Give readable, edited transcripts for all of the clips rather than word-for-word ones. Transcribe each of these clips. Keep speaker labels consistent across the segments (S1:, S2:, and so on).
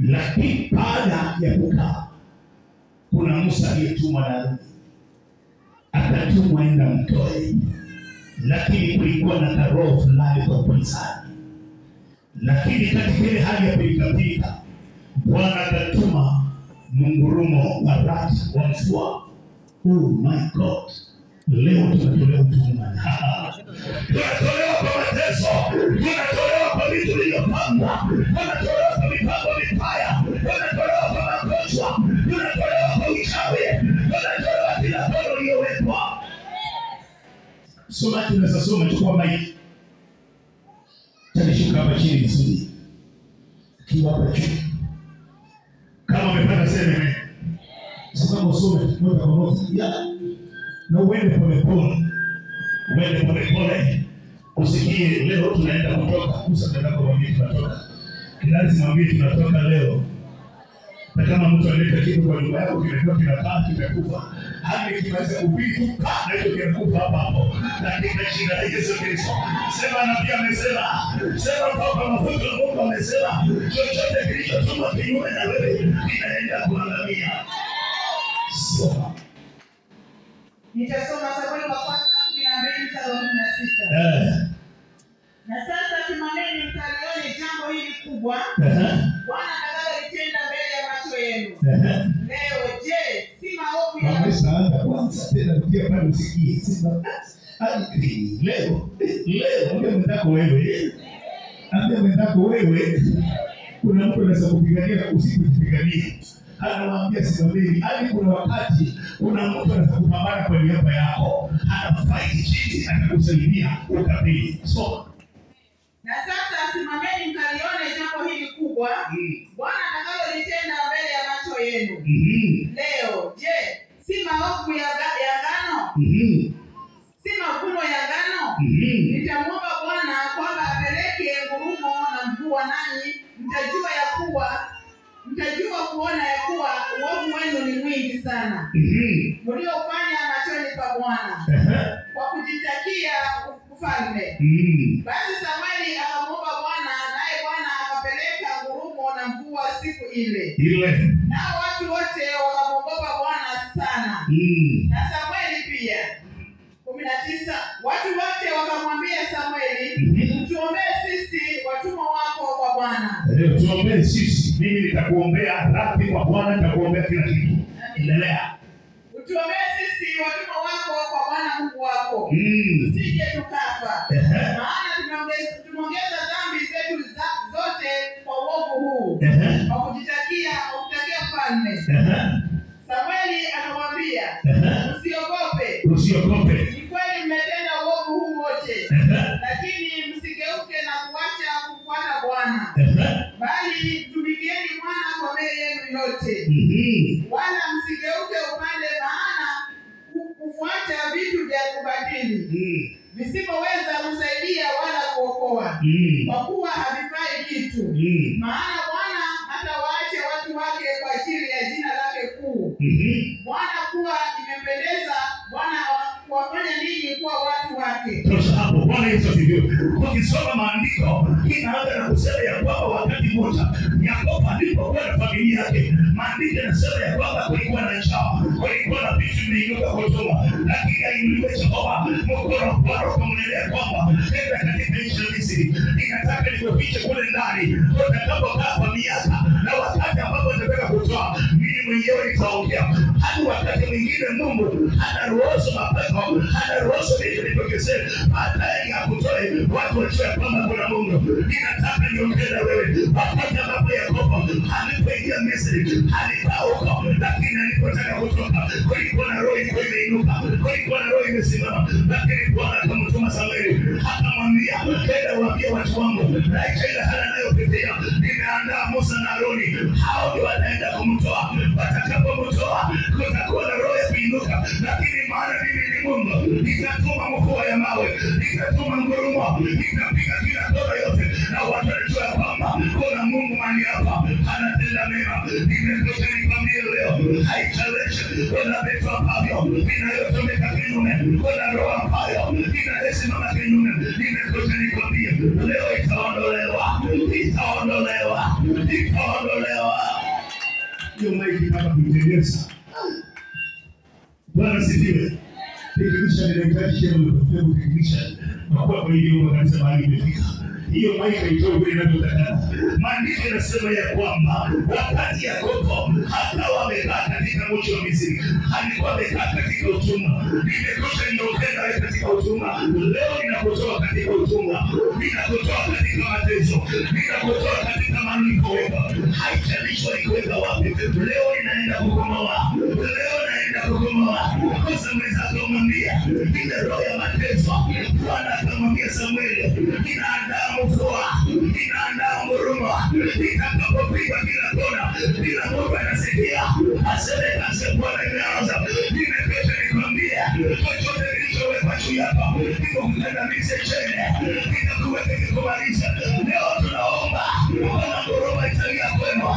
S1: Lakini baada ya kukaa, kuna Musa aliyetumwa na Haruni, akatumwa enda mtoe, lakini kulikuwa na roho fulani kwa upinzani. Lakini katika ile hali ya pilika, Bwana akatuma mungurumo wa radi wa mvua. Oh my God! Leo tunatolewa utumwa. Tunatolewa kwa mateso, tunatolewa kwa vitu vilivyopangwa, tunatolewa kwa mipango mibaya, tunatolewa kwa magonjwa, tunatolewa kwa uchawi, tunatolewa kila kona iliyowekwa. Soma, tunaweza soma chukua maiki. Tanishuka hapa chini vizuri. Kiwa hapa juu. Kama umepata sema sasa usome moja kwa moja. Na uende pole. Uende pole. Usikie leo tunaenda kutoka. Musa tunaenda kwa mimi tunatoka. Lazima mwambie tunatoka leo. Na kama mtu analeta kitu kwa nyumba yako kimekuwa kinakaa kimekufa, hadi kimeweza kubitu na hiyo kinakufa hapo. Lakini jina la Yesu Kristo. Sema nabii amesema, sema kwa mafuta ya Mungu amesema, chochote kilichotumwa kinyume na wewe kinaenda kuangamia. Soma.
S2: Nitasoma Samueli wa kwanza 12:16. Na sasa simameni mtalione jambo hili kubwa Bwana atakayolitenda mbele ya macho yenu. Leo je, si maovu ya
S1: Msaada kwanza tena pia pale usikie. Sema hadi leo ndio mtako wewe. Ambia mtako wewe. Kuna mtu anaweza kupigania usipigania. Anawaambia simameni. Hadi kuna wakati kuna mtu anaweza kupambana kwa niaba yako. Anafight chini atakusaidia ukabili. So
S2: na sasa simameni mtalione jambo hili kubwa Bwana atakayolitenda mbele ya macho yenu. Leo je, si maovu ya ngano? Si mavuno ya ngano? Nitamwomba Bwana kwamba apeleke ngurumo na mvua, nanyi mtajua kuona ya kuwa uovu wenu ni mwingi sana mliofanya machoni pa Bwana kwa kujitakia ufalme. Basi Samueli akamwomba Bwana, naye Bwana akapeleka ngurumo na mvua siku ile. Nao watu wote wakamwogopa Bwana sana. Na Samueli pia. 19 Watu wote wakamwambia Samueli, tuombee sisi watumwa wako kwa Bwana.
S1: Tuombee sisi. Mimi nitakuombea radhi kwa Bwana, nitakuombea kila kitu. Endelea.
S2: Tuombee sisi watumwa wako kwa Bwana Mungu wako. Tusije tukafa. Maana tumeongeza dhambi zetu zote kwa uovu huu. Kwa kujitakia ufalme. Samueli akamwambia, usiogope. Ni kweli mmetenda uovu huu wote. Lakini msigeuke na kuacha kufuata Bwana. Bali tumikieni Bwana kwa moyo wenu yote. Wala msigeuke upande, maana kufuata vitu vya kubatili visipoweza kusaidia wala kuokoa. Kwa kuwa havifai kitu. Maana Bwana hatawaacha watu wake kwa ajili ya jina lake kuu. Bwana kuwa imempendeza Bwana kuwafanya ninyi kuwa watu wake.
S1: Sasa hapo Bwana Yesu asifiwe. Ukisoma maandiko inaanza na kusema ya kwamba wakati mmoja Yakobo alipokuwa na familia yake, maandiko yanasema ya kwamba kulikuwa na njaa, kulikuwa na vitu vinainuka kutoka, lakini ainuliwe Jehova mkono Bwana ukamwelea kwamba nenda katika nchi ya Misri, ninataka nikufiche kule ndani utakapokaa kwa miaka, na wakati ambapo nataka kutoa mimi mwenyewe nitaongea. Hadi wakati mwingine Mungu anaruhusu mapepo, anaruhusu vitu vitokee baadaye ya kutoe watu wajue kwamba kuna Mungu. Ninataka niongee na wewe. Wakati ambapo Yakobo alipoingia Misri alikaa huko, lakini alipotaka kutoka kulikuwa na roho ilikuwa imeinuka, kulikuwa na roho imesimama, lakini Bwana akamtuma Samueli akamwambia, nenda waambie watu wangu na ile hali anayopitia nimeandaa Musa na Haruni, hao ndio wanaenda kumtoa. Watakapomtoa kutakuwa na roho ya kuinuka, lakini maana mimi ni Mungu, nitatuma mvua ya mawe, nitatuma ngurumo, nitapiga kila kona yote, na watu watajua kwamba kuna Mungu mahali hapa anatenda mema. Nimekuja nikwambie leo, haijalishi kuna vitu ambavyo vinayotumika kinyume, kuna roho ambayo inasimama kinyume. Nimekuja nikwambie leo itaondolewa. hiyo maiki hapa kuitengeneza. Bwana sifiwe. Teknisha ninahitaji shemu ya kuteknisha. Kwa hiyo kanisa mahali imefika. Hiyo maisha itoe vile inavyotakana. Maandiko yanasema ya kwamba wakati Yakobo akawa amekaa katika nchi ya Misri, alikuwa amekaa katika utumwa. Nimekosha niongeza wewe katika utumwa. Leo ninakutoa katika utumwa. Ninakutoa katika mateso. Ninakutoa katika manikoweka. Haijalishi nikuweka wapi. Leo ninaenda kukomoa. Leo naenda kukomoa. Kwa sababu zako mwambia, ile roho ya mateso. Bwana akamwambia Samueli, ninaandaa mvua, ninaandaa nguruma, nitakapopiga kila kona, kila mtu anasikia, aseme kazi Bwana imeanza. Nimepita nikwambia, chochote kilichowekwa juu yako, nikukandamize chini, nitakuweka nikumalize. Leo tunaomba, Bwana nguruma italia kwenu,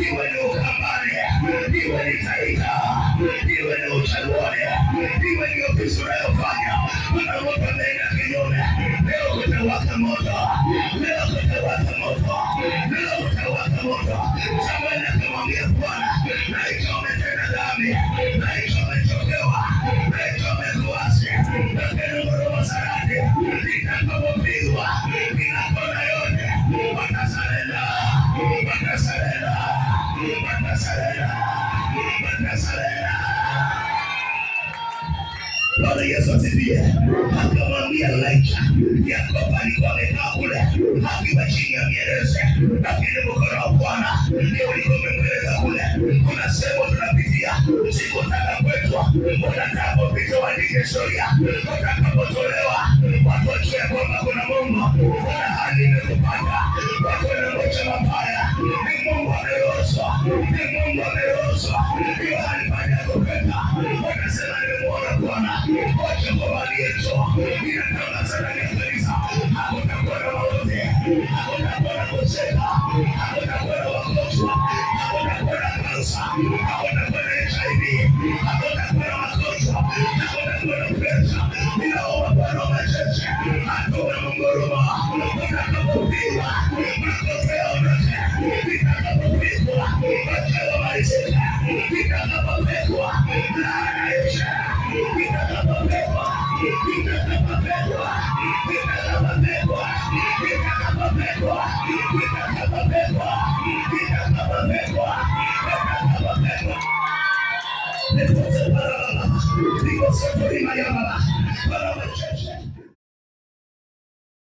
S1: iwe ni Ukambani, iwe ni Taita, iwe ni Uchaguzi, iwe ni ofisi unayofanya, Bwana moto ameenda kinyume. Leo kutawaka moto, leo kutawaka moto, leo kutawaka moto. Samueli akamwambia Bwana, naitwa umetenda dhambi, naitwa umechokewa, naitwa umekuasi, lakini nguruma saradi, nitakapopigwa, kila kona yote, watasarenda, watasarenda, watasarenda, watasarenda. Bwana Yesu asifiwe. Akamwambia Elijah, Yakobo alikuwa amekaa kule akiwa chini ya mierezi, lakini mkono wa Bwana ndio ulikuwa umempeleka kule. Kuna sehemu tunapitia siku takapetwa, utakapopita waandike historia, utakapotolewa watu wajue kwamba kuna Mungu. Kuna hali imekupata, watu wanangoja mabaya, ni Mungu ameruhusu, ni Mungu ameruhusu hiyo hali baada ya kupita. Wanasema nimemuona Bwana. Wacha kwa waliecho, ninatangaza ndani ya kanisa, hakutakuwa na mauti, hakutakuwa na kusema, hakutakuwa na wagonjwa, hakutakuwa na kansa, hakutakuwa na HIV, hakutakuwa na magonjwa, hakutakuwa na presha. Ninaomba Bwana majeshi, atoe nguruma, utakapopigwa, makosa yaondoke, nitakapopigwa, wacha wamalizike, nitakapopigwa, laana ishe. Nitakapopigwa, nitakapopigwa, nitakapopigwa, nitakapopigwa, nitakapopigwa, nitakapopigwa, nitakapopigwa. Nikoseparala, nikosepolimayamala.